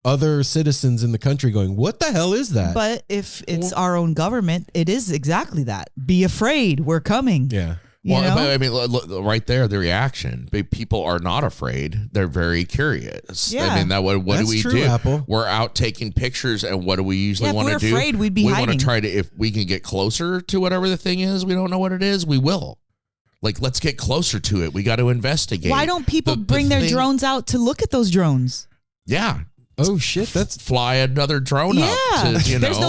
other citizens in the country going, what the hell is that? But if it's our own government, it is exactly that. Be afraid, we're coming. Yeah. You know? But I mean, look, right there, the reaction. People are not afraid; they're very curious. Yeah. I mean, what do That's we true, do? Apple. We're out taking pictures, and what do we usually Yeah, if want to we're do? afraid, we'd be we hiding. want to try to, if we can get closer to whatever the thing is, we don't know what it is. We will. Like, let's get closer to it. We got to investigate. Why don't people The bring their thing- drones out to look at those drones? Yeah. Oh shit, that's Fly another drone up. Yeah. To, There's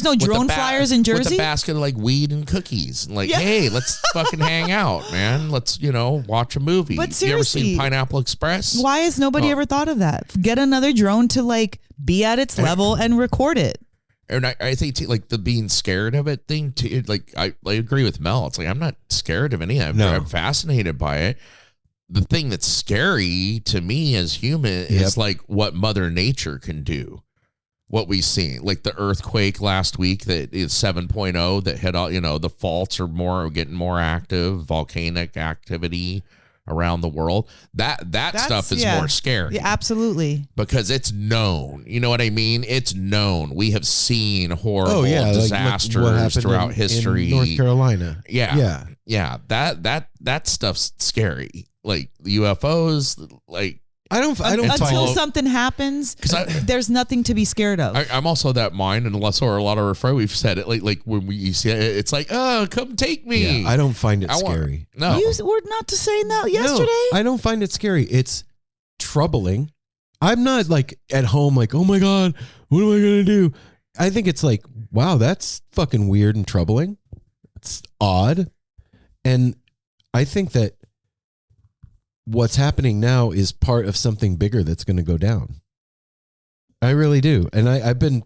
no with drone a flyers in With Jersey? a basket of like weed and cookies. Like, Yeah. hey, let's fucking hang out, man. Let's, watch a movie. But you ever seriously, seen Pineapple Express? Why has nobody ever thought of that? Get another drone to like be at its level and record it. And I think too, like the being scared of it thing too. Like I agree with Mel. It's like I'm not scared of any of it. No. I'm fascinated by it. The thing that's scary to me as human is like what Mother Nature can do. What we've seen, like the earthquake last week that is 7.0 that hit all, the faults are getting more active, volcanic activity around the world. That stuff is more scary. Yeah, absolutely. Because it's known. You know what I mean? It's known. We have seen horrible disasters what happened throughout history. in North Carolina. Yeah. That stuff's scary. Like UFOs, like I don't Until follow. something happens, 'Cause there's nothing to be scared of. I'm also that mind, and less or a lot of afraid. We've said it like when you see it, it's like, oh, come take me. Yeah, I don't find it I want- scary. No, You were not to saying that yesterday. No, I don't find it scary. It's troubling. I'm not like at home like, oh my God, what am I going to do? I think it's like, wow, that's fucking weird and troubling. It's odd. And I think that what's happening now is part of something bigger that's going to go down. I really do. And I've been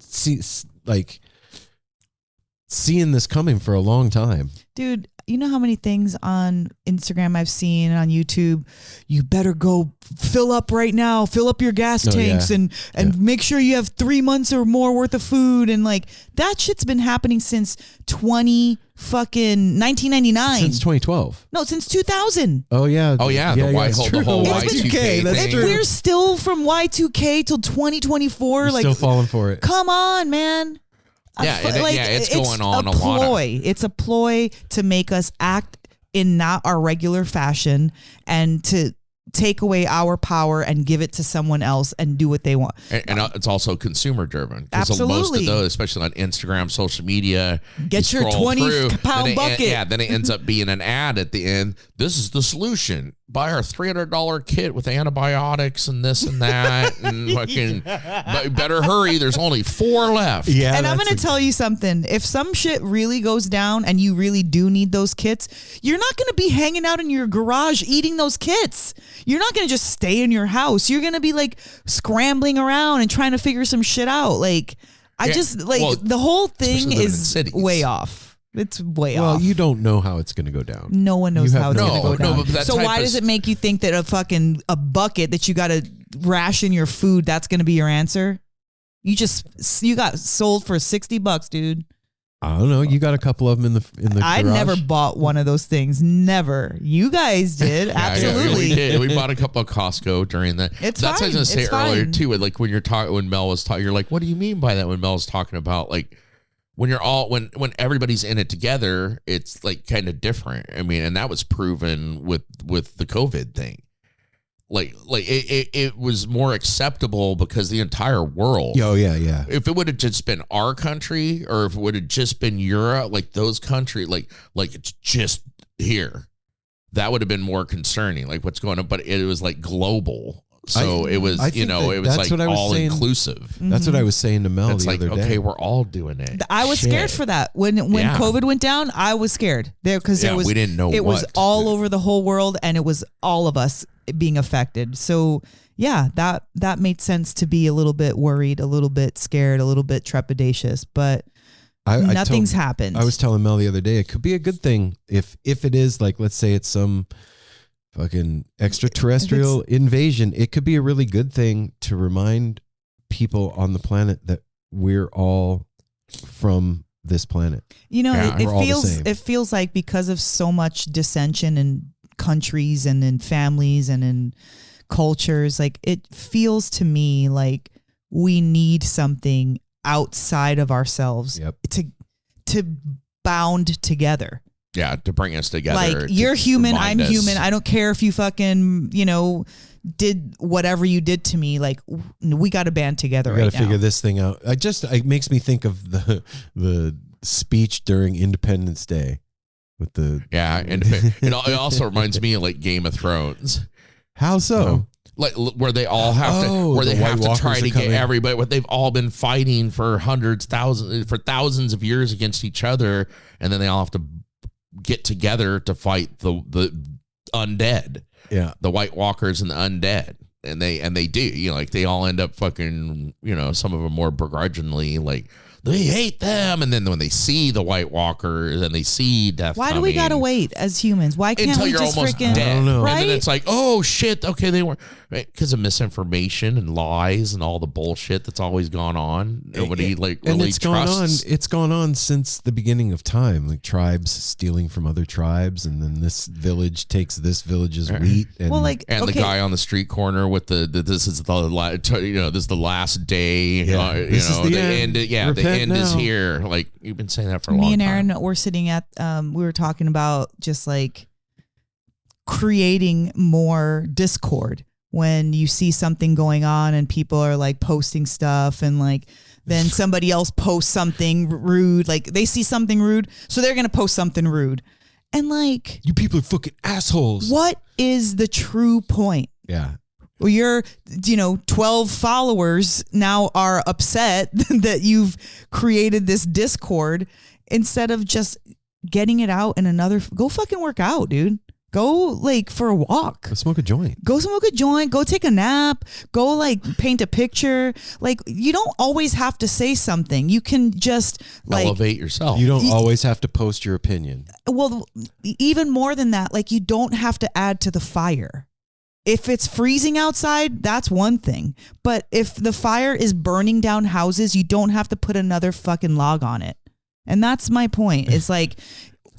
seeing this coming for a long time. Dude, you know how many things on Instagram I've seen, on YouTube? You better go fill up right now. Fill up your gas tanks and make sure you have 3 months or more worth of food. And like that shit's been happening since 1999. Since 2012. No, since 2000. Oh yeah. Oh, yeah, the it's true. whole It's Y2K Y2K, that's thing. true. We're still from Y2K till 2024. You're like, still falling for it. come on, man. Yeah, it's going on a It's a lot of- ploy. It's a ploy to make us act in not our regular fashion and to take away our power and give it to someone else and do what they want. And it's also consumer driven. Absolutely. Most of those, especially on Instagram, social media, Get your 20-pound bucket. Then it ends up being an ad at the end. This is the solution. Buy our $300 kit with antibiotics and this and that. And fucking, but better hurry. There's only 4 left. Yeah, And I'm going to tell you something. If some shit really goes down and you really do need those kits, you're not going to be hanging out in your garage eating those kits. You're not going to just stay in your house. You're going to be like scrambling around and trying to figure some shit out. Like, the whole thing is way off. It's way off. Well, you don't know how it's going to go down. No one knows how it's going to go down. But so why does it make you think that a bucket that you got to ration your food, that's going to be your answer? You got sold for $60, dude. I don't know. You got a couple of them in the I garage? never bought one of those things. Never. You guys did. Absolutely. we did. We bought a couple of Costco during that. It's That's fine. what I was going to It's say earlier fine. too. Like when Mel was talking, you're like, what do you mean by that? When Mel was talking about like, when you're all when everybody's in it together, it's like kind of different. I mean, and that was proven with the COVID thing. Like it was more acceptable because the entire world. Oh yeah. If it would have just been our country, or if it would have just been Europe, like those countries, like it's just here, that would have been more concerning. Like what's going on, but it was like global. So it was, it was like all inclusive. That's what I was saying to Mel It's the like, other day. okay, we're all doing it. I was scared for that. When COVID went down, I was scared there because we didn't know it was what. all over the whole world, and it was all of us being affected. So yeah, that made sense to be a little bit worried, a little bit scared, a little bit trepidatious, but nothing's happened. I was telling Mel the other day, it could be a good thing if it is like, let's say it's some fucking extraterrestrial invasion. It could be a really good thing to remind people on the planet that we're all from this planet. It feels like because of so much dissension in countries and in families and in cultures, like it feels to me like we need something outside of ourselves to bound together. Yeah, to bring us together. Like, you're human, I'm human. I don't care if you fucking, did whatever you did to me. Like, we got to band together right now. We got to figure this thing out. It makes me think of the speech during Independence Day with the... Yeah, and it also reminds me of like Game of Thrones. How so? Like where they all have to try to get everybody. What they've all been fighting for thousands of years against each other, and then they all have to get together to fight the undead, the White Walkers and the undead, and they do, like they all end up fucking, some of them more begrudgingly, like they hate them, and then when they see the White Walkers and they see death, why do we gotta wait as humans? Why can't we just freaking dead? I don't know. Right? And then it's like, oh shit, okay, they weren't, because of misinformation and lies and all the bullshit that's always gone on. Nobody really trusts. It's gone on since the beginning of time. Like tribes stealing from other tribes, and then this village takes this village's wheat. And, the guy on the street corner with this is the last day. This is the end. The end is here. Like you've been saying that for a long time. Me and Aaron were sitting at, we were talking about just like creating more discord when you see something going on and people are like posting stuff, and like then somebody else posts something rude. Like they see something rude, so they're going to post something rude. And like, you people are fucking assholes. What is the true point? Yeah. Well, your 12 followers now are upset that you've created this discord instead of just getting it out in go fucking work out, dude. Go like for a walk. Go smoke a joint. Go take a nap. Go like paint a picture. Like you don't always have to say something. You can just like elevate yourself. You don't always have to post your opinion. Well, even more than that, like you don't have to add to the fire. If it's freezing outside, that's one thing. But if the fire is burning down houses, you don't have to put another fucking log on it. And that's my point. It's like,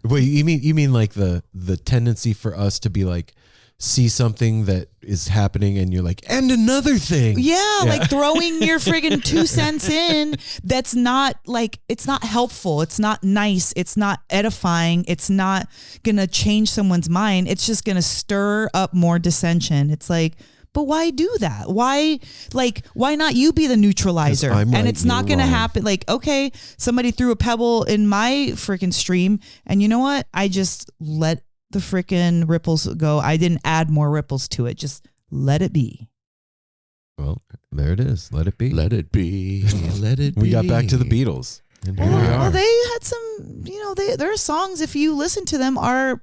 well, you mean like the tendency for us to be like, see something that is happening and you're like, and another thing. Yeah, like throwing your friggin' 2 cents in. That's not like, it's not helpful. It's not nice. It's not edifying. It's not going to change someone's mind. It's just going to stir up more dissension. It's like, but why do that? Why not you be the neutralizer? 'Cause I'm right, and it's not you're going to wrong. happen. Like, okay, somebody threw a pebble in my freaking stream, and you know what? I just let the freaking ripples go. I didn't add more ripples to it. Just let it be. Well, there it is. Let it be. Let it be. Let it be. We got back to the Beatles. And here we Well, are. they had some, their songs, if you listen to them, are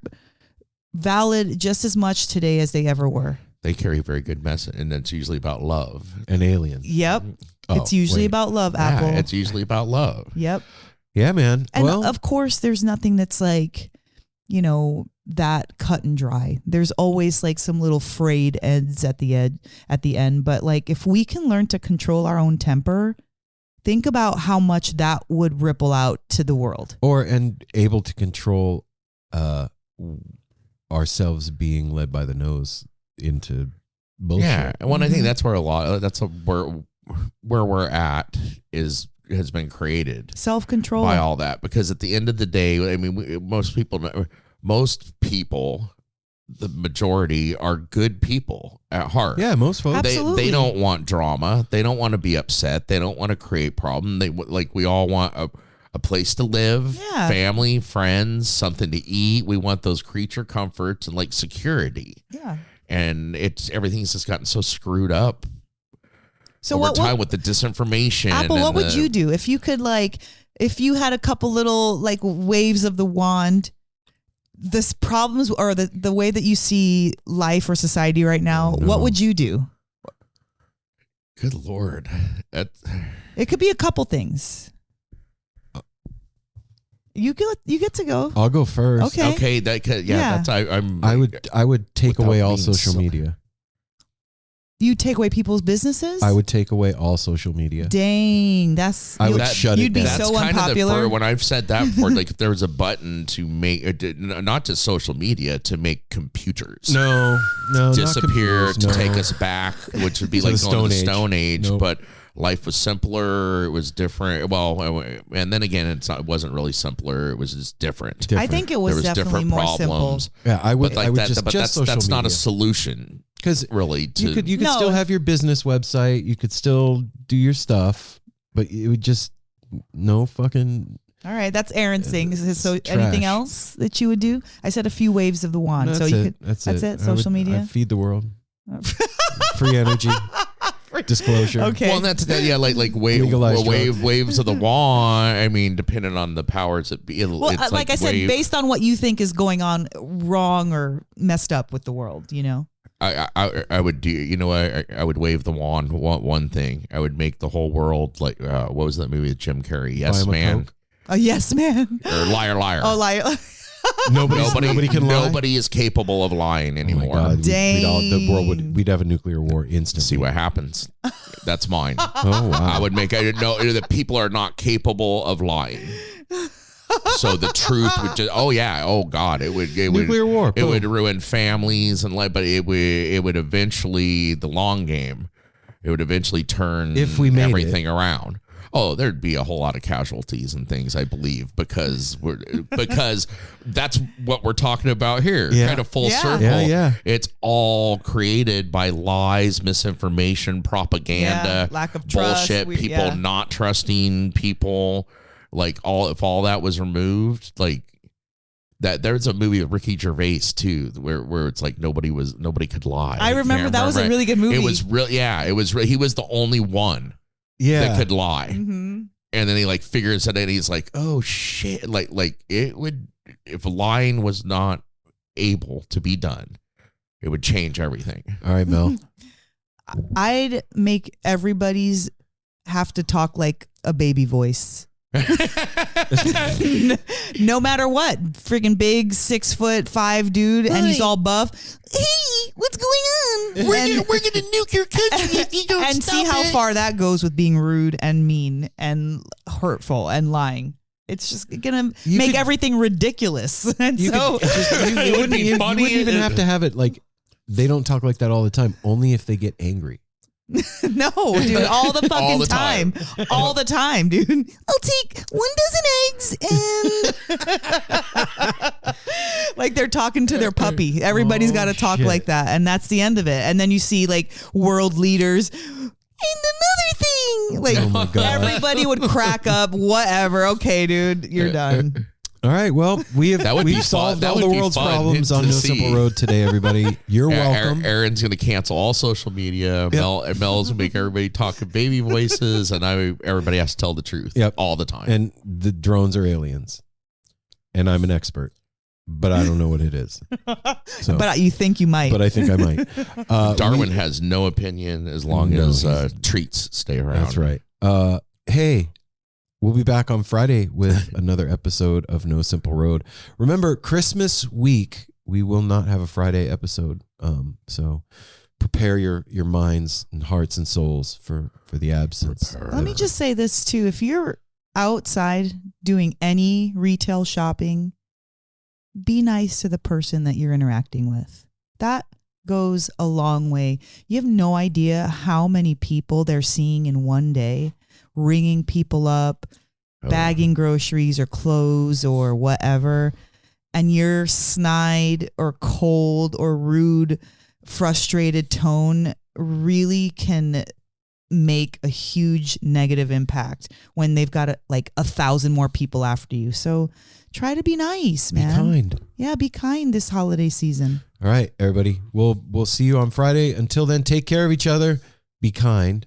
valid just as much today as they ever were. They carry a very good message, and it's usually about love. An alien. Yep. Oh, It's usually wait. about love, Apple. Yeah, it's usually about love. Yep. Yeah, man. And well, of course, there's nothing that's like, that cut and dry. There's always like some little frayed ends at the end. But like, if we can learn to control our own temper, think about how much that would ripple out to the world. and able to control ourselves being led by the nose into bullshit. Yeah, well, I think that's where where we're at has been created Self-control. by all that, because at the end of the day, I mean, most people, the majority are good people at heart. Yeah, most folks. Absolutely. They don't want drama. They don't want to be upset. They don't want to create problem. We all want a place to live, Yeah. family, friends, something to eat. We want those creature comforts and like security. Yeah. And everything's just gotten so screwed up So over what time with the disinformation. Apple, and what would you do if you could, like, if you had a couple little like waves of the wand, this problems or the way that you see life or society right now, what would you do? Good Lord. It could be a couple things. You get to go. I'll go first. Okay. Yeah. That's I would take Without away all being social so- media. You take away people's businesses? I would take away all social media. Dang, that's I would shut it You'd be down. That's so kind unpopular. of when I've said that before, like if there was a button to make, not just social media, to make computers No, not disappear, computers, to no. take us back, which would be To like the going to the Stone Age. Stone Age, Nope. but life was simpler. It was different. Well, and then again, it wasn't really simpler. It was just different. I think it was There definitely different more problems. simple. Yeah, I would. But like I would that, just but social that's not a media. solution, Because really. To you could No. still have your business website. You could still do your stuff, but it would just no fucking. All right, that's Aaron's thing. So trash. anything else that you would do? I said a few waves of the wand. No, so that's you it. could That's that's it. it, social media? I'd feed the world. Free energy. Disclosure. Okay. Well, that's that. Yeah, like Legalized waves of the wand. I mean, depending on the powers that be. Well, It's like I said, based on what you think is going on wrong or messed up with the world, I would do. I would wave the wand. One thing, I would make the whole world like what was that movie with Jim Carrey? Yes, Buy 'em a Man, Coke? Oh, yes, man. or Liar, Liar. Oh, like Nobody can lie. Nobody is capable of lying Oh my anymore. God, the world Dang. we'd have a nuclear war instantly. See what happens. That's mine. Oh wow. I would make. I didn't know that people are not capable of lying. So the truth would just. Oh yeah. Oh God. It would. Nuclear war. It boom. would ruin families and like. But it would eventually, the long game. It would eventually turn If we made everything around. Oh, there'd be a whole lot of casualties and things, I believe, because that's what we're talking about here. Yeah. Kind of full Yeah. circle. Yeah. It's all created by lies, misinformation, propaganda, lack of trust. bullshit, people not trusting people. Like if all that was removed, like that. There's a movie with Ricky Gervais too, where it's like nobody could lie. I remember that was a really good movie. It was real. Yeah, it was. He was the only one that could lie. Mm-hmm. And then he like figures it out and he's like, oh shit. Like it would, if lying was not able to be done, it would change everything. All right, Mel. I'd make everybody's have to talk like a baby voice. No matter what, freaking big 6'5" dude, and he's all buff. Hey, what's going on? We're gonna nuke your country if you don't and stop see how it. far that goes with being rude and mean and hurtful and lying. It's just gonna make everything ridiculous. And You so could just, It would be funny. You wouldn't even have to have it like they don't talk like that all the time. Only if they get angry. No, dude, all the fucking All the time. All the time, dude. I'll take 1 dozen eggs and like they're talking to their puppy. Everybody's got to talk shit. like that, and that's the end of it. And then you see like world leaders and another thing. Like Oh my God. everybody would crack up. Whatever. Okay, dude, you're done. All right. Well, we've That would be solved fun. That all would the be world's fun problems to on No see. Simple Road today, everybody. You're welcome. Aaron's going to cancel all social media. Mel's going to make everybody talk in baby voices, and everybody has to tell the truth all the time. And the drones are aliens. And I'm an expert, but I don't know what it is. So, But you think you might. but I think I might. Darwin has no opinion as long as treats stay around. That's right. Hey, we'll be back on Friday with another episode of No Simple Road. Remember, Christmas week, we will not have a Friday episode. So prepare your minds and hearts and souls for the absence. Let me just say this too. If you're outside doing any retail shopping, be nice to the person that you're interacting with. That goes a long way. You have no idea how many people they're seeing in one day, ringing people up, bagging groceries or clothes or whatever. And your snide or cold or rude, frustrated tone really can make a huge negative impact when they've got like 1,000 more people after you. So try to be nice, man. Be kind. Yeah, be kind this holiday season. All right, everybody. We'll see you on Friday. Until then, take care of each other. Be kind.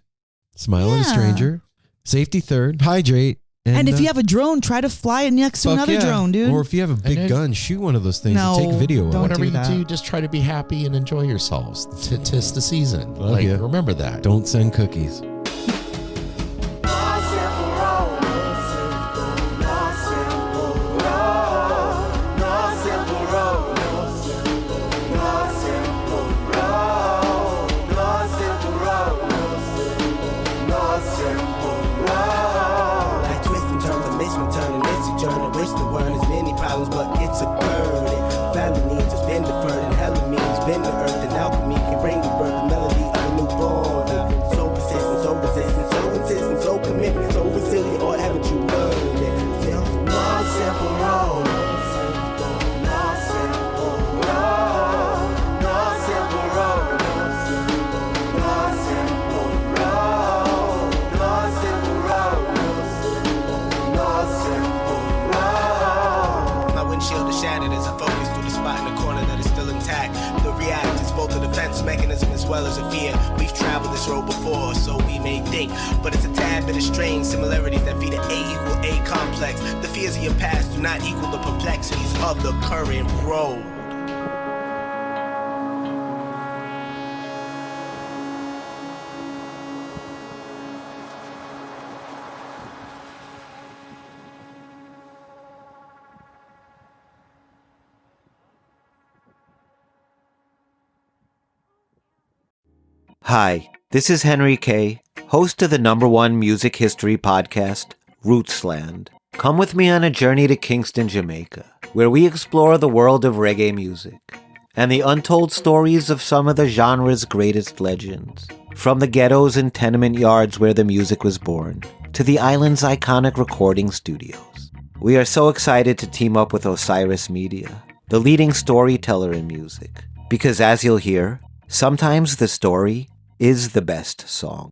Smile at a Yeah. stranger. Safety third. Hydrate. And if you have a drone, try to fly it next to fuck another yeah. drone, dude. Or if you have a big then- gun, shoot one of those things No, and take video of don't it. Whatever do you that. do, just try to be happy and enjoy yourselves. Tis the season. Love ya. Remember that. Don't send cookies. Like twist and turn, the mission turn, and it's a journey. Wish the word is many problems, but it's a burden. Family needs has been deferred, and hella means been the earth, and alchemy can bring the birth, the melody of a newborn. So persistent, so resistant, so insistent, so commitment, so resilient, or haven't you learned it? One simple road. My windshield is shattered as I focus through the spot in the corner that is still intact. The react is both a defense mechanism as well as a fear. We've traveled this road before, so we may think, but it's a tad bit of strange similarities that feed an A equal A complex. The fears of your past do not equal the perplexities of the current road. Hi, this is Henry Kay, host of the #1 music history podcast, Rootsland. Come with me on a journey to Kingston, Jamaica, where we explore the world of reggae music and the untold stories of some of the genre's greatest legends. From the ghettos and tenement yards where the music was born, to the island's iconic recording studios. We are so excited to team up with Osiris Media, the leading storyteller in music, because as you'll hear, sometimes the story is the best song.